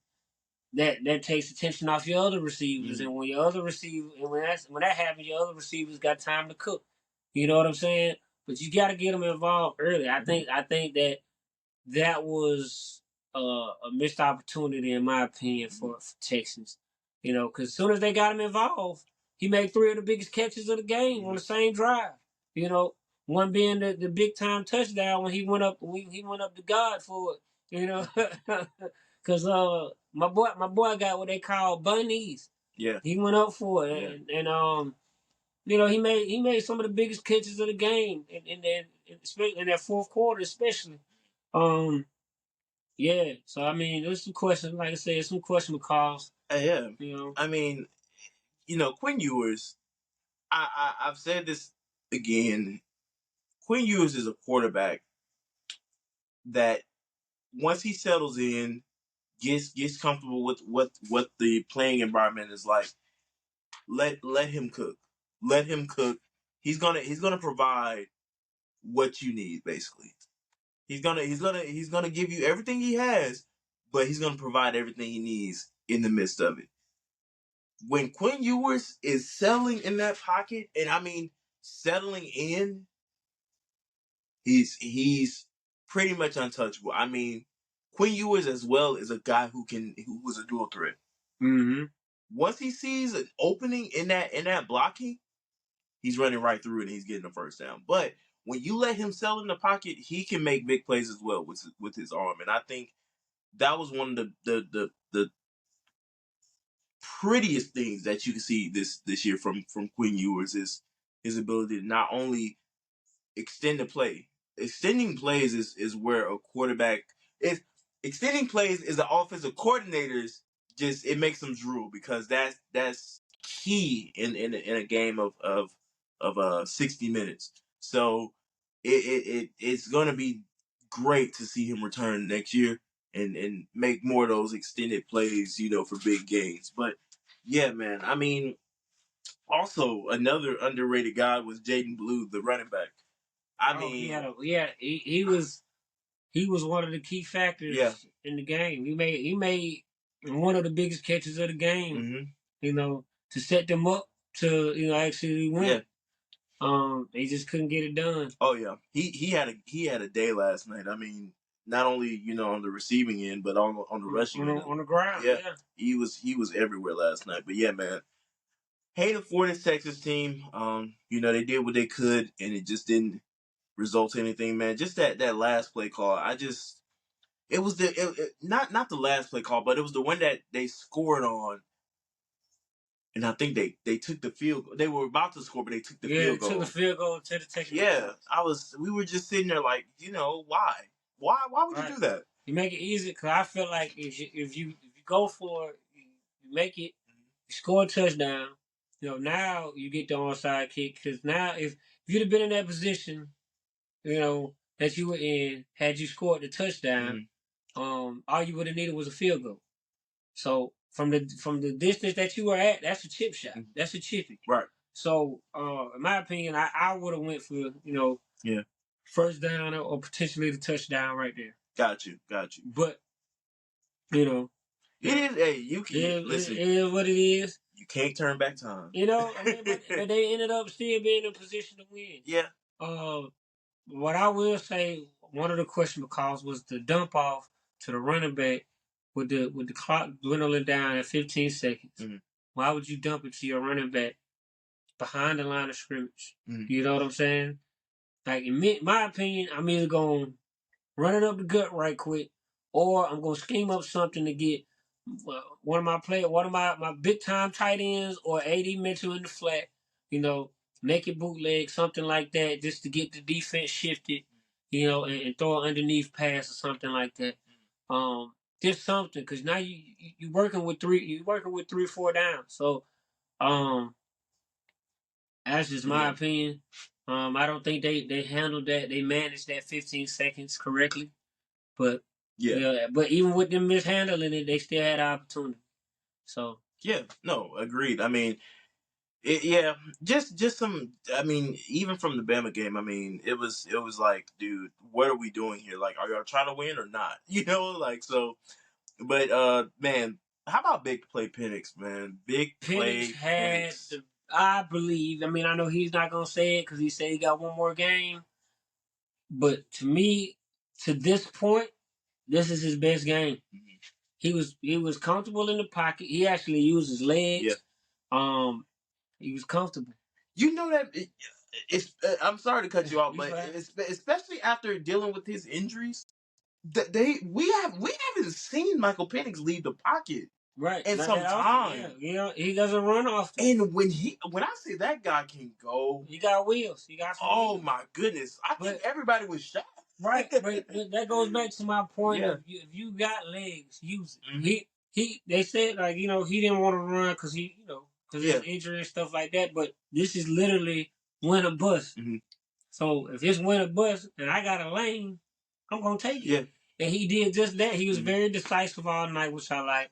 S3: that takes attention off your other receivers, and when your other receiver, and when that happens, your other receivers got time to cook. You know what I'm saying? But you got to get them involved early. I think that was a missed opportunity, in my opinion, for Texans. Because as soon as they got him involved, he made 3 of the biggest catches of the game on the same drive. One being the big time touchdown when he went up to God for it. Because my boy got what they call bunnies.
S2: Yeah,
S3: he went up for it, and he made some of the biggest catches of the game in that fourth quarter, especially. Yeah. So I mean, there's some questions. Like I said, some questionable calls.
S2: Yeah. I mean, Quinn Ewers. I've said this again. Quinn Ewers is a quarterback that once he settles in, gets comfortable with what the playing environment is like. Let him cook. Let him cook. He's gonna provide what you need, basically. He's gonna give you everything he has, but he's gonna provide everything he needs in the midst of it. When Quinn Ewers is settling in that pocket, and I mean settling in, he's pretty much untouchable. I mean, Quinn Ewers as well is a guy who was a dual threat.
S3: Mm-hmm.
S2: Once he sees an opening in that blocking, he's running right through it and he's getting the first down. But when you let him settle in the pocket, he can make big plays as well with his arm. And I think that was one of the prettiest things that you can see this year from Quinn Ewers is his ability to not only extend the play. Extending plays is where a quarterback is. Extending plays is the offensive coordinators just it makes them drool because that's key in a game of 60 minutes. So it's going to be great to see him return next year and make more of those extended plays, for big gains. But yeah, man, I mean, also another underrated guy was Jaden Blue, the running back. I mean,
S3: he was one of the key factors in the game. He made one of the biggest catches of the game. To set them up to actually win. They just couldn't get it done.
S2: Oh yeah, he had a day last night. I mean, not only on the receiving end, but on the rushing end.
S3: On the ground. Yeah,
S2: he was everywhere last night. But yeah, man, hating for this Texas team. They did what they could, and it just didn't result in anything, man. Just that last play call. It was not the last play call, but it was the one that they scored on. And I think they took the field goal. They were about to score, but they took the field goal.
S3: Yeah, took the field goal to the Texas.
S2: Yeah, we were just sitting there like, why? Why would you do that?
S3: You make it easy because I feel like if you go for it, you make it, you score a touchdown. Now you get the onside kick because now if you'd have been in that position, that you were in, had you scored the touchdown, all you would have needed was a field goal. So from the distance that you were at, that's a chip shot. That's a chippy.
S2: Right.
S3: So in my opinion, I would have went for first down or potentially the touchdown right there.
S2: Got you.
S3: But it
S2: is. Hey, you can listen.
S3: It is what it is.
S2: You can't turn back time.
S3: But they ended up still being in a position to win.
S2: Yeah.
S3: What I will say, one of the questionable calls was the dump off to the running back with the clock dwindling down at 15 seconds. Mm-hmm. Why would you dump it to your running back behind the line of scrimmage? Mm-hmm. You know what I'm saying? Like in my opinion, I'm either going to run it up the gut right quick, or I'm going to scheme up something to get one of my big time tight ends or AD Mitchell in the flat. Make it bootleg, something like that, just to get the defense shifted. And throw an underneath pass or something like that. Just something, because now you working with 3 or 4 down. So, that's just my opinion. I don't think they handled that. They managed that 15 seconds correctly. But
S2: Yeah.
S3: but even with them mishandling it, they still had opportunity. So
S2: Yeah, no, agreed. I mean, yeah, just some. I mean, even from the Bama game, I mean, it was like, dude, what are we doing here? Like, are y'all trying to win or not? You know, like so. But man, how about big play Penix, man? Big
S3: Penix
S2: play
S3: had
S2: Penix.
S3: the. I believe. I mean, I know he's not gonna say it because he said he got one more game. But to me, to this point, this is his best game.
S2: Mhm.
S3: He was comfortable in the pocket. He actually used his legs.
S2: Yeah.
S3: He was comfortable.
S2: You know that it's. I'm sorry to cut you off,
S3: You
S2: but
S3: fine.
S2: especially after dealing with his injuries, we haven't seen Michael Penix leave the pocket
S3: Right,
S2: in
S3: not
S2: some
S3: that often.
S2: time.
S3: Yeah, he doesn't run often.
S2: And when I say that guy can go,
S3: He got wheels. He got some
S2: oh
S3: wheels.
S2: my goodness, I think
S3: But
S2: everybody was shocked.
S3: right, but that goes back to my point
S2: Yeah.
S3: of if you got legs, use it.
S2: Mhm.
S3: They said like he didn't want to run because because
S2: Yeah.
S3: his injury and stuff like that. But this is literally win or bust.
S2: Mhm.
S3: So if it's win or bust and I got a lane, I'm gonna take it.
S2: Yeah.
S3: And he did just that. He was
S2: Mhm.
S3: very decisive all night, which I like.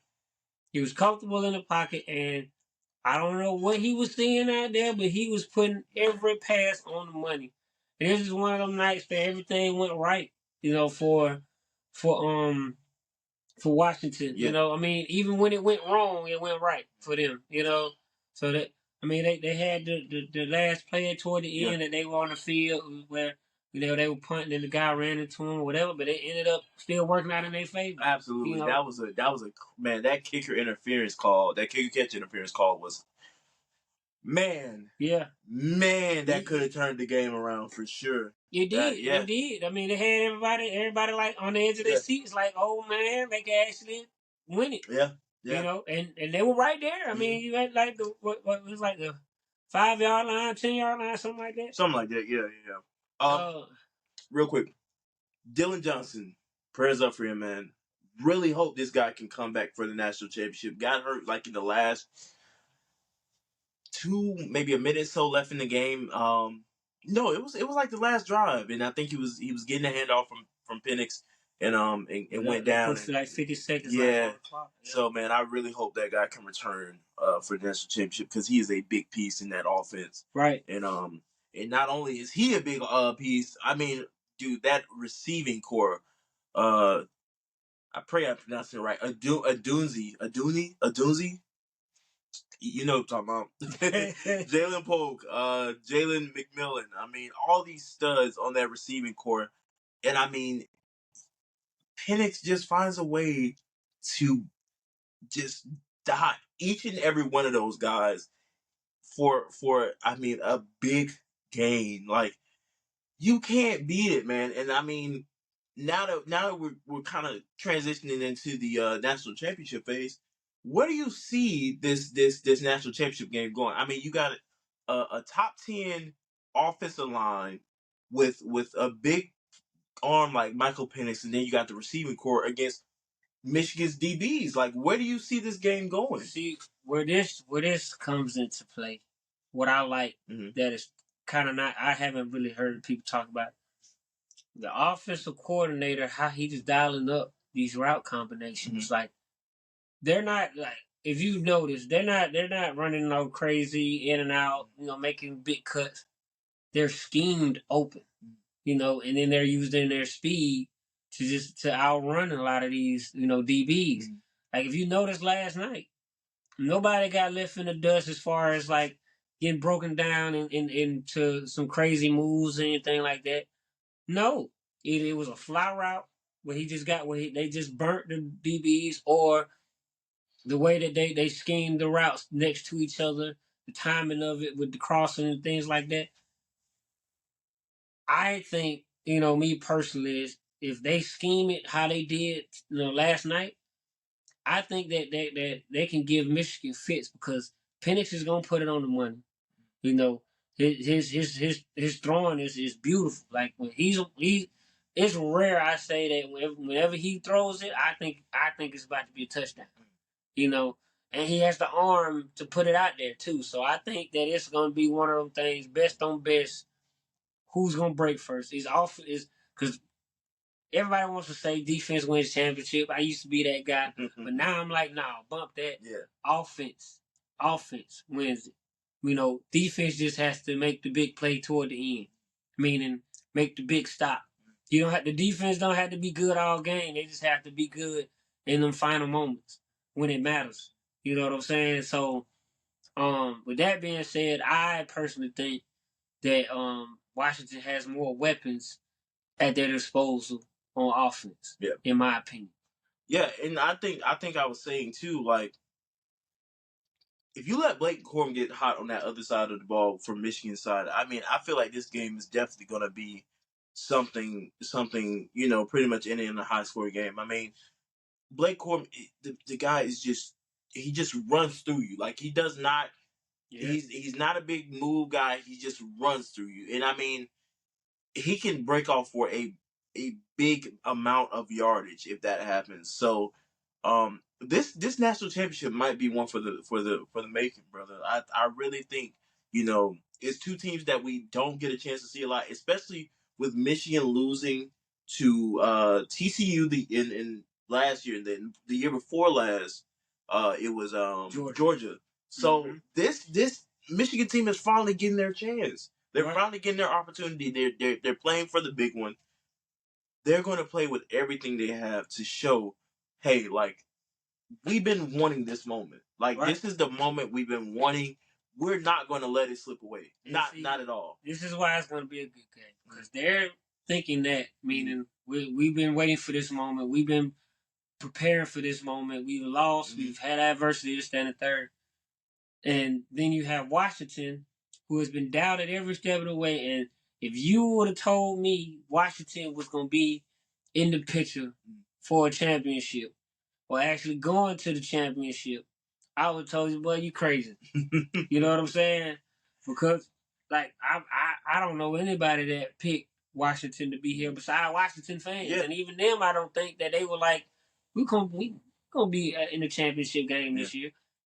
S3: He was comfortable in the pocket, and I don't know what he was seeing out there, but he was putting every pass on the money. And this is one of them nights that everything went right, for for Washington.
S2: Yeah.
S3: I mean, even when it went wrong, it went right for them. So that I mean, they had the last play toward the
S2: Yeah.
S3: end that they were on the field where they were punting and the guy ran into him or whatever, but it ended up still working out in their favor.
S2: Absolutely. That was a man. That kicker interference call, that kicker catch interference call was man,
S3: Yeah.
S2: man. That could
S3: It,
S2: have turned the game around for sure.
S3: it did.
S2: Yeah.
S3: It did. I mean, they had everybody like on the edge of their
S2: Yeah.
S3: seats, like, oh man, they can actually win it.
S2: Yeah. Yeah.
S3: And they were right there. I
S2: Mhm.
S3: mean, you had like what was like the 5 yard line, 10 yard line, something like that.
S2: Something like that. Yeah. Yeah.
S3: Uh,
S2: Real quick, Dylan Johnson, prayers up for him, man. Really hope this guy can come back for the national championship. Got hurt like in the last maybe a minute so left in the game. No, it was like the last drive, and I think he was getting a handoff from Penix, and went down.
S3: Pushed like 50 seconds.
S2: Yeah.
S3: On the clock. Yeah.
S2: So man, I really hope that guy can return for the national championship because he is a big piece in that offense.
S3: Right.
S2: And not only is he a big piece, I mean, dude, that receiving core, I pray I pronounced it right. Adunzi. You know what I'm talking about. Jalen Polk, Jalen McMillan. I mean, all these studs on that receiving core. And I mean, Penix just finds a way to just dot each and every one of those guys for I mean a big gain. Like you can't beat it, man. And I mean, now that we're kind of transitioning into the national championship phase, where do you see this national championship game going? I mean, you got a top 10 offensive line with a big arm like Michael Penix, and then you got the receiving core against Michigan's DBs. Like, where do you see this game going?
S3: See where this comes into play. What I like that is kind of not. I haven't really heard people talk about the offensive coordinator, how he just dialing up these route combinations. Like they're not like if you notice, they're not running no crazy in and out, making big cuts. They're schemed open, and then they're using their speed to outrun a lot of these, DBs. Like if you noticed last night, nobody got left in the dust as far as like getting broken down into some crazy moves or anything like that. No, either it was a fly route where they just burnt the DBs, or the way that they schemed the routes next to each other, the timing of it with the crossing and things like that. I think, me personally, is if they scheme it how they did, last night, I think that they can give Michigan fits because Penix is gonna put it on the money. You know, his throwing is beautiful. Like when it's rare. I say that whenever he throws it, I think it's about to be a touchdown. And he has the arm to put it out there too. So I think that it's gonna be one of them things, best on best. who's gonna break first. Is because everybody wants to say defense wins championship. I used to be that guy, but now I'm like, nah, bump that.
S2: Yeah.
S3: Offense wins it. Defense just has to make the big play toward the end, meaning make the big stop. The defense don't have to be good all game. They just have to be good in them final moments when it matters. You know what I'm saying? So, with that being said, I personally think that Washington has more weapons at their disposal on offense.
S2: Yeah.
S3: In my opinion.
S2: Yeah, and I think I was saying too, like, if you let Blake Corum get hot on that other side of the ball from Michigan's side, I mean, I feel like this game is definitely going to be something, pretty much in a high scoring game. I mean, Blake Corum, the guy is he just runs through you. Like, he does not, he's not a big move guy. He just runs through you. And I mean, he can break off for a big amount of yardage if that happens. So, this national championship might be one for the making, brother. I really think it's two teams that we don't get a chance to see a lot, especially with Michigan losing to TCU in last year, and then the year before last, it was Georgia. So this Michigan team is finally getting their chance. They're finally getting their opportunity. They're playing for the big one. They're going to play with everything they have to show, hey, like, we've been wanting this moment. Like, this is the moment we've been wanting. We're not going to let it slip away. Not at all.
S3: This is why it's going to be a good game, because they're thinking that, meaning we've been waiting for this moment. We've been preparing for this moment. We've lost. We've had adversity to stand in third. And then you have Washington, who has been doubted every step of the way. And if you would have told me Washington was going to be in the picture for a championship, or actually going to the championship, I would have told you, boy, you crazy. You know what I'm saying? Because, like, I don't know anybody that picked Washington to be here besides Washington fans. Yeah. And even them, I don't think that they were like, we gonna be in the championship game this year.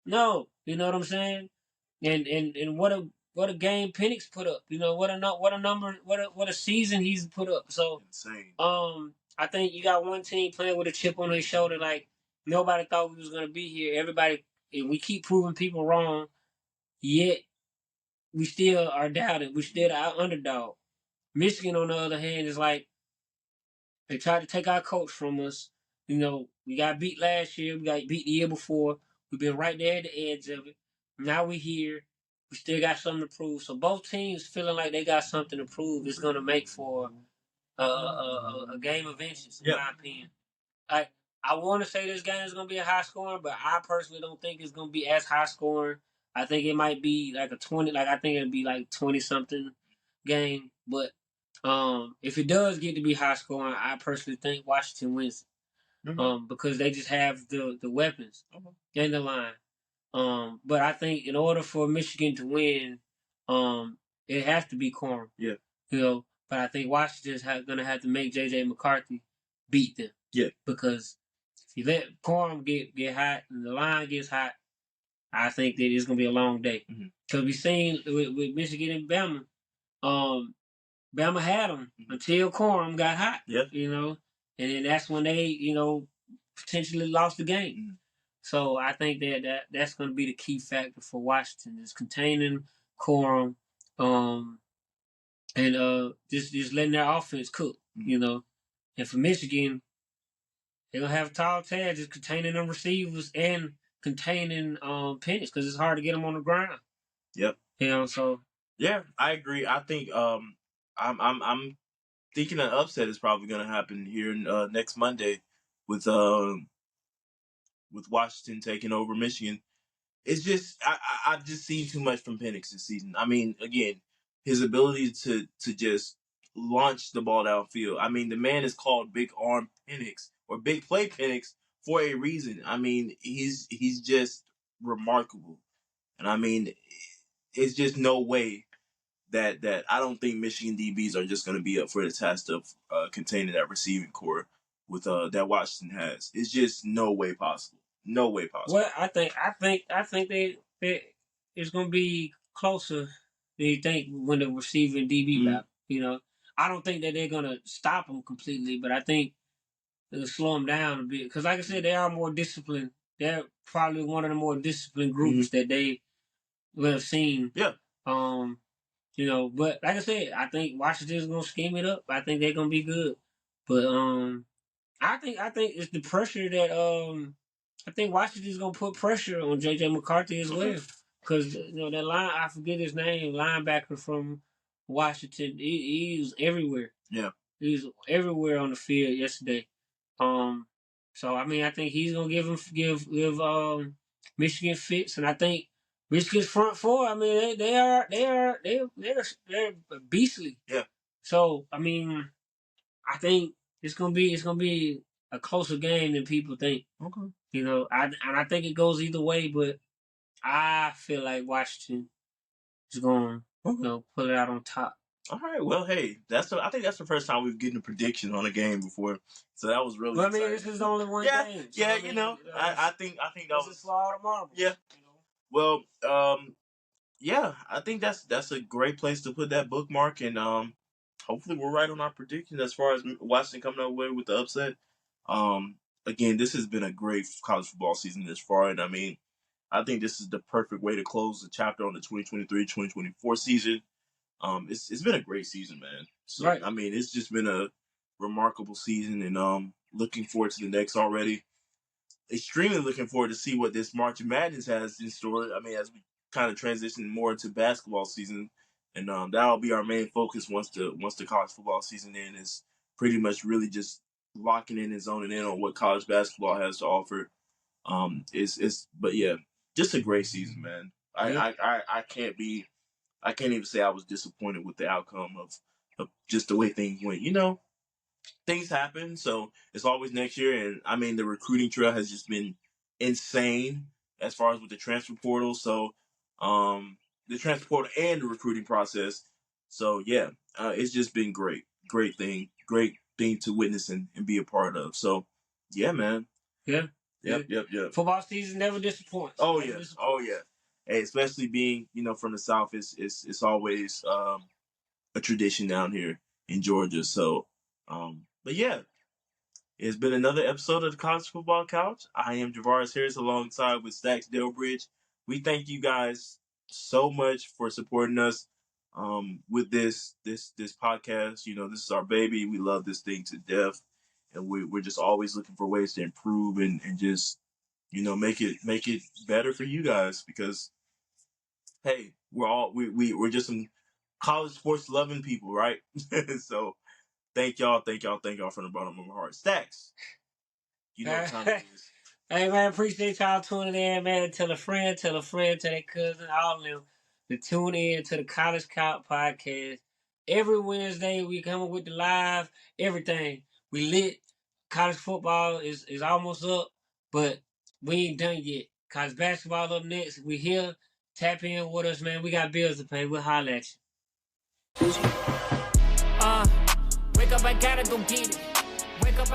S3: No, you know what I'm saying? And what a game Penix put up. What a season he's put up. So
S2: insane.
S3: I think you got one team playing with a chip on their shoulder, like nobody thought we was gonna be here. Everybody, and we keep proving people wrong, yet we still are doubted. We still our underdog. Michigan, on the other hand, is like they tried to take our coach from us. We got beat last year. We got beat the year before. We've been right there at the edge of it. Now we're here. We still got something to prove. So both teams feeling like they got something to prove is going to make for a game of inches, in my opinion. I want to say this game is going to be a high scoring, but I personally don't think it's going to be as high scoring. I think it might be like a 20. Like I think it'll be like 20 something game. But if it does get to be high scoring, I personally think Washington wins. Because they just have the weapons and the line. But I think in order for Michigan to win, it has to be Corum.
S2: Yeah.
S3: But I think Washington's going to have to make J.J. McCarthy beat them.
S2: Yeah.
S3: Because if you let Corum get hot and the line gets hot, I think that it's going to be a long day. Because we've seen with Michigan and Bama, Bama had them until Corum got hot.
S2: Yeah.
S3: And then that's when they, potentially lost the game. So I think that's going to be the key factor for Washington is containing Corum, and just letting their offense cook. And for Michigan, they're gonna have tall tags just containing them receivers and containing Penix because it's hard to get them on the ground.
S2: Yep.
S3: So.
S2: Yeah, I agree. I think I'm thinking an upset is probably going to happen here next Monday with Washington taking over Michigan. It's just I've just seen too much from Penix this season. I mean, again, his ability to just launch the ball downfield. I mean, the man is called Big Arm Penix or Big Play Penix for a reason. I mean, he's just remarkable, and I mean, it's just no way that I don't think Michigan DBs are just going to be up for the task of containing that receiving core with that Washington has. It's just no way possible. No way possible.
S3: Well, I think they it's going to be closer than you think when the receiving DB battle. I don't think that they're gonna stop them completely, but I think it'll slow them down a bit. Because, like I said, they are more disciplined. They're probably one of the more disciplined groups that they will have seen.
S2: Yeah.
S3: But like I said, I think Washington's gonna scheme it up. I think they're gonna be good. But I think it's the pressure that I think Washington's gonna put pressure on JJ McCarthy as well. Because that line, I forget his name, linebacker from Washington, he was everywhere.
S2: Yeah.
S3: He was everywhere on the field yesterday. So I think he's gonna give Michigan fits, and I think Michigan's front four. I mean, they're beastly.
S2: Yeah.
S3: So I think it's gonna be a closer game than people think.
S2: Okay.
S3: I think it goes either way, but I feel like Washington is going to pull it out on top.
S2: All right. Well, hey, I think that's the first time we've gotten a prediction on a game before, so that was really.
S3: Well, I mean, this is only one game.
S2: So, yeah, I think that was
S3: a slaw of marbles.
S2: Yeah. Well, yeah, I think that's a great place to put that bookmark, and hopefully we're right on our predictions as far as Washington coming away with the upset. Again, this has been a great college football season this far, and I think this is the perfect way to close the chapter on the 2023-2024 season. It's been a great season, man. So,
S3: right.
S2: It's just been a remarkable season, and looking forward to the next already. Extremely looking forward to see what this March Madness has in store. As we kind of transition more into basketball season, and that'll be our main focus once the college football season is pretty much really just locking in and zoning in on what college basketball has to offer. But yeah, just a great season, man. I can't even say I was disappointed with the outcome of just the way things went. Things happen, so it's always next year. And the recruiting trail has just been insane as far as with the transfer portal. So, the transfer portal and the recruiting process. So yeah, it's just been great thing to witness and be a part of. So, yeah, man.
S3: Yeah.
S2: Yep.
S3: Football season never disappoints.
S2: Oh yeah. Hey, especially being from the South, it's always a tradition down here in Georgia. So, but yeah, it's been another episode of the College Football Couch. I am Javaris Harris alongside with Stackz Delbridge. We thank you guys so much for supporting us with this podcast. This is our baby. We love this thing to death, and we're just always looking for ways to improve and just make it better for you guys, because hey, we're just some college sports loving people, right? So thank y'all from the bottom of my heart. Stackz, what time it is.
S3: Hey man, appreciate y'all tuning in, man. Tell a friend, tell their cousin, all of them to tune in to the College Couch podcast. Every Wednesday we come up with the live, everything. We lit. College football is almost up, but we ain't done yet. College basketball up next. We here. Tap in with us, man. We got bills to pay. We'll holler at you.
S1: Wake up, I gotta go get it. Wake up,